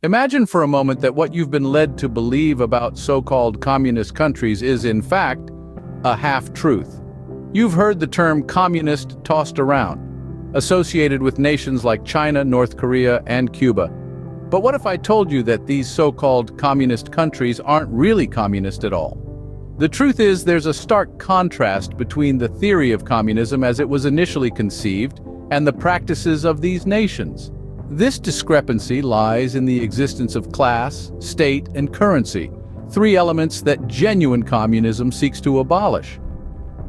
Imagine for a moment that what you've been led to believe about so-called communist countries is, in fact, a half-truth. You've heard the term communist tossed around, associated with nations like China, North Korea, and Cuba. But what if I told you that these so-called communist countries aren't really communist at all? The truth is, there's a stark contrast between the theory of communism as it was initially conceived and the practices of these nations. This discrepancy lies in the existence of class, state, and currency, three elements that genuine communism seeks to abolish.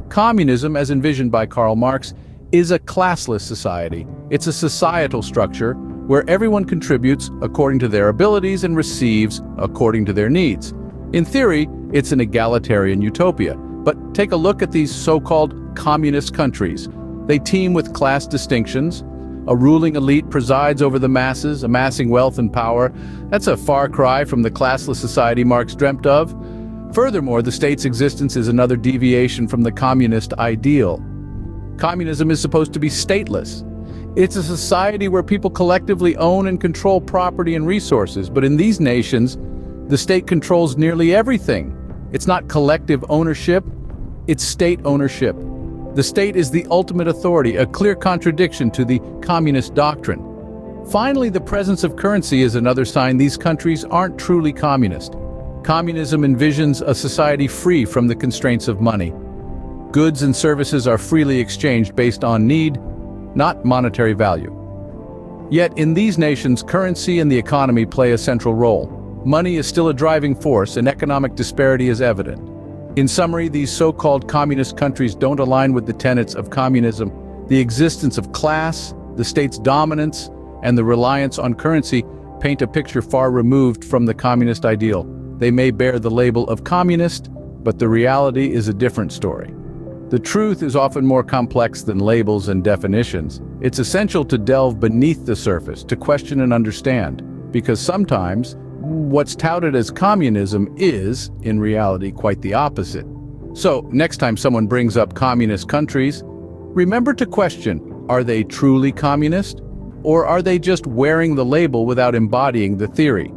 Communism, as envisioned by Karl Marx, is a classless society. It's a societal structure where everyone contributes according to their abilities and receives according to their needs. In theory, it's an egalitarian utopia. But take a look at these so-called communist countries. They teem with class distinctions. A ruling elite presides over the masses, amassing wealth and power. That's a far cry from the classless society Marx dreamt of. Furthermore, the state's existence is another deviation from the communist ideal. Communism is supposed to be stateless. It's a society where people collectively own and control property and resources, but in these nations, the state controls nearly everything. It's not collective ownership, it's state ownership. The state is the ultimate authority, a clear contradiction to the communist doctrine. Finally, the presence of currency is another sign these countries aren't truly communist. Communism envisions a society free from the constraints of money. Goods and services are freely exchanged based on need, not monetary value. Yet in these nations, currency and the economy play a central role. Money is still a driving force, and economic disparity is evident. In summary, these so-called communist countries don't align with the tenets of communism. The existence of class, the state's dominance, and the reliance on currency paint a picture far removed from the communist ideal. They may bear the label of communist, but the reality is a different story. The truth is often more complex than labels and definitions. It's essential to delve beneath the surface, to question and understand, because sometimes what's touted as communism is, in reality, quite the opposite. So, next time someone brings up communist countries, remember to question, are they truly communist? Or are they just wearing the label without embodying the theory?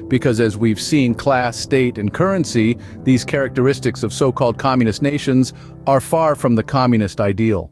Because as we've seen, class, state, and currency, these characteristics of so-called communist nations are far from the communist ideal.